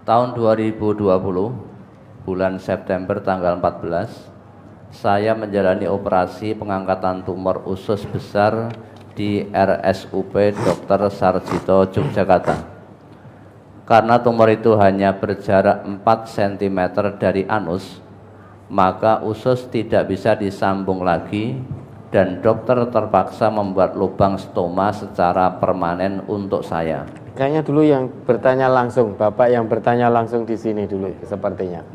Tahun 2020, bulan September tanggal 14, saya menjalani operasi pengangkatan tumor usus besar di RSUP Dr. Sarjito, Yogyakarta. Karena tumor itu hanya berjarak 4 cm dari anus, maka usus tidak bisa disambung lagi dan dokter terpaksa membuat lubang stoma secara permanen untuk saya. Kayaknya dulu yang bertanya langsung, Bapak yang bertanya langsung di sini dulu sepertinya.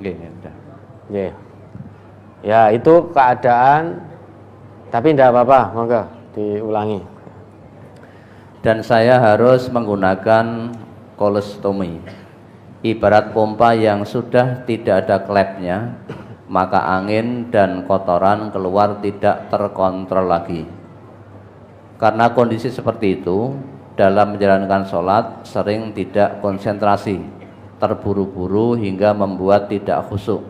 Ya, itu keadaan, tapi tidak apa-apa, monggo diulangi. Dan saya harus menggunakan kolostomi, ibarat pompa yang sudah tidak ada klepnya, maka angin dan kotoran keluar tidak terkontrol lagi. Karena kondisi seperti itu, dalam menjalankan sholat sering tidak konsentrasi, terburu-buru hingga membuat tidak khusyuk.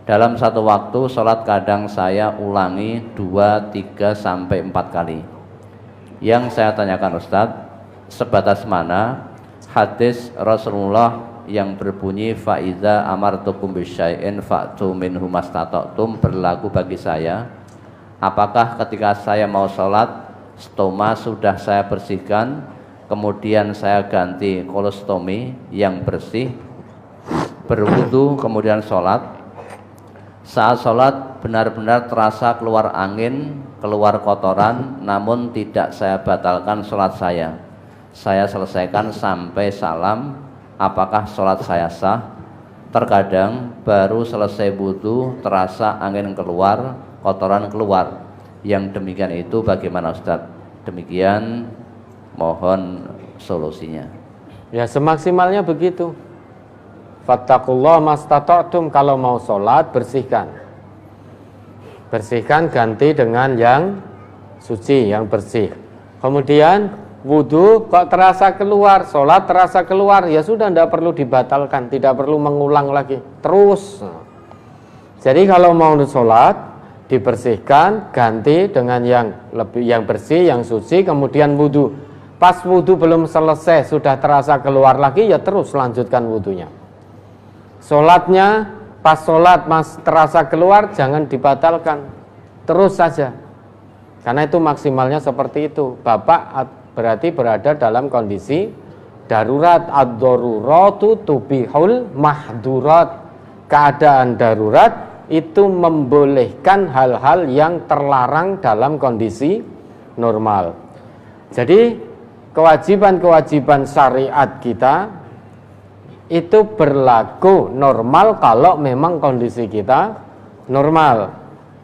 Dalam satu waktu sholat kadang saya ulangi 2, 3, sampai 4 kali. Yang saya tanyakan Ustadz, sebatas mana hadis Rasulullah yang berbunyi faiza amartukum bisyai'in fa'tu minhu mastata'tum berlaku bagi saya? Apakah ketika saya mau sholat, stoma sudah saya bersihkan, kemudian saya ganti kolostomi yang bersih, berwudu, kemudian sholat? Saat sholat benar-benar terasa keluar angin, keluar kotoran, namun tidak saya batalkan sholat saya. Saya selesaikan sampai salam. Apakah sholat saya sah? Terkadang baru selesai wudu terasa angin keluar, kotoran keluar. Yang demikian itu bagaimana Ustadz? Demikian, mohon solusinya. Ya, semaksimalnya begitu. Fattakullah mastata'tum, kalau mau sholat bersihkan. Bersihkan, ganti dengan yang suci, yang bersih. Kemudian wudu kok terasa keluar, sholat terasa keluar, ya sudah, tidak perlu dibatalkan, tidak perlu mengulang lagi, terus. Jadi kalau mau sholat dibersihkan, ganti dengan yang bersih, yang suci, kemudian wudu. Pas wudu belum selesai sudah terasa keluar lagi, ya terus lanjutkan wudunya. Sholatnya pas sholat terasa keluar, jangan dibatalkan, terus saja, karena itu maksimalnya seperti itu. Bapak berarti berada dalam kondisi darurat. Ad-daruratu tubihul mahdurat. Keadaan darurat itu membolehkan hal-hal yang terlarang dalam kondisi normal. Jadi kewajiban-kewajiban syariat kita itu berlaku normal kalau memang kondisi kita normal.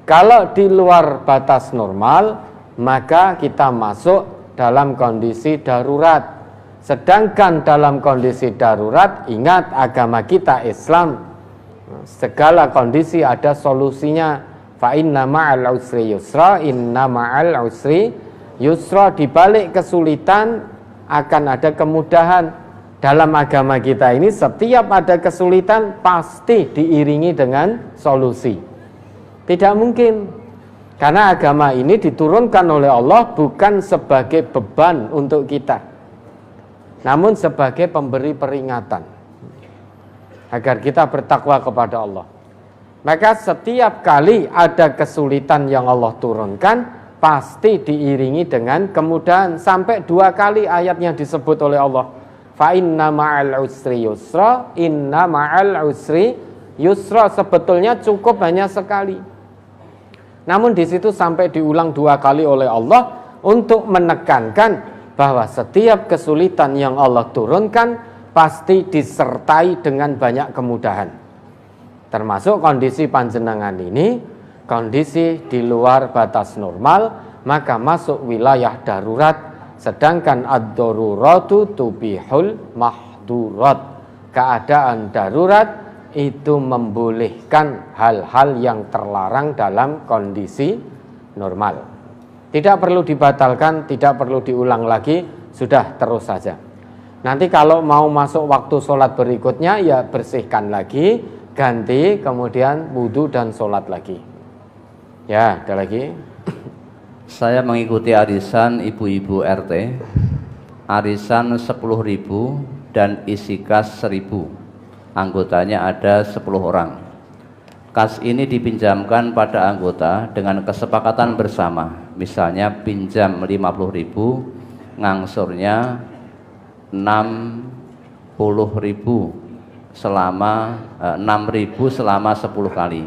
Kalau di luar batas normal, maka kita masuk dalam kondisi darurat. Sedangkan dalam kondisi darurat, ingat agama kita Islam, segala kondisi ada solusinya. Fa inna ma'al usri yusra, inna ma'al usri yusra. Di balik kesulitan akan ada kemudahan. Dalam agama kita ini setiap ada kesulitan pasti diiringi dengan solusi. Tidak mungkin. Karena agama ini diturunkan oleh Allah bukan sebagai beban untuk kita, namun sebagai pemberi peringatan agar kita bertakwa kepada Allah. Maka setiap kali ada kesulitan yang Allah turunkan pasti diiringi dengan kemudahan. Sampai 2 kali ayatnya disebut oleh Allah. Fa inna ma'al usri yusra, inna ma'al usri yusra. Sebetulnya cukup hanya sekali, namun di situ sampai diulang 2 kali oleh Allah untuk menekankan bahwa setiap kesulitan yang Allah turunkan pasti disertai dengan banyak kemudahan. Termasuk kondisi panjenengan ini, kondisi di luar batas normal, maka masuk wilayah darurat. Sedangkan ad-daruratu tubihul mahdurat. Keadaan darurat itu membolehkan hal-hal yang terlarang dalam kondisi normal. Tidak perlu dibatalkan, tidak perlu diulang lagi, sudah terus saja. Nanti kalau mau masuk waktu sholat berikutnya, ya bersihkan lagi, ganti, kemudian wudu dan sholat lagi. Ya, ada lagi. Saya mengikuti arisan ibu-ibu RT, arisan 10.000 dan isi kas 1.000. Anggotanya ada 10 orang. Kas ini dipinjamkan pada anggota dengan kesepakatan bersama. Misalnya pinjam 50.000, ngangsurnya 60.000 selama 6.000 selama 10 kali.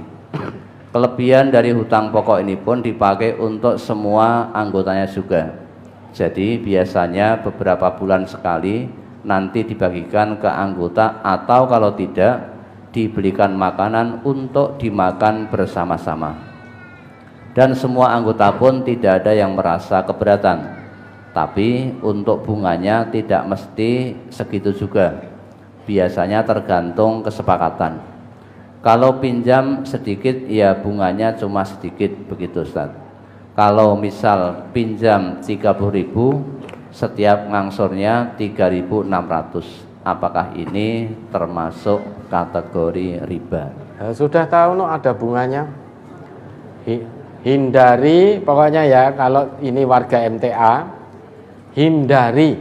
Kelebihan dari hutang pokok ini pun dipakai untuk semua anggotanya juga. Jadi biasanya beberapa bulan sekali nanti dibagikan ke anggota, atau kalau tidak dibelikan makanan untuk dimakan bersama-sama. Dan semua anggota pun tidak ada yang merasa keberatan. Tapi untuk bunganya tidak mesti segitu juga. Biasanya tergantung kesepakatan. Kalau pinjam sedikit, ya bunganya cuma sedikit, begitu Ustaz. Kalau misal pinjam 30.000, setiap ngangsurnya 3.600. Apakah ini termasuk kategori riba? Sudah tahu no, ada bunganya. Hindari, pokoknya ya, kalau ini warga MTA, hindari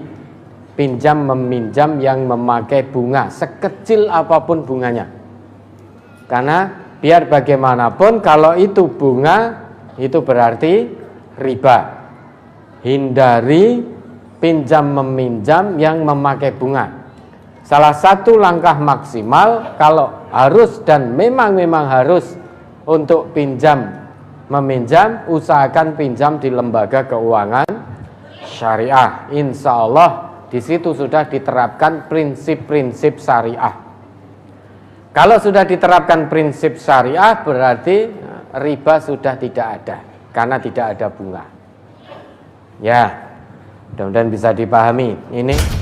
pinjam meminjam yang memakai bunga sekecil apapun bunganya. Karena biar bagaimanapun kalau itu bunga, itu berarti riba. Hindari pinjam meminjam yang memakai bunga. Salah satu langkah maksimal kalau harus dan memang harus untuk pinjam meminjam, usahakan pinjam di lembaga keuangan syariah. Insya Allah di situ sudah diterapkan prinsip-prinsip syariah. Kalau sudah diterapkan prinsip syariah, berarti riba sudah tidak ada, karena tidak ada bunga. Ya, mudah-mudahan bisa dipahami ini.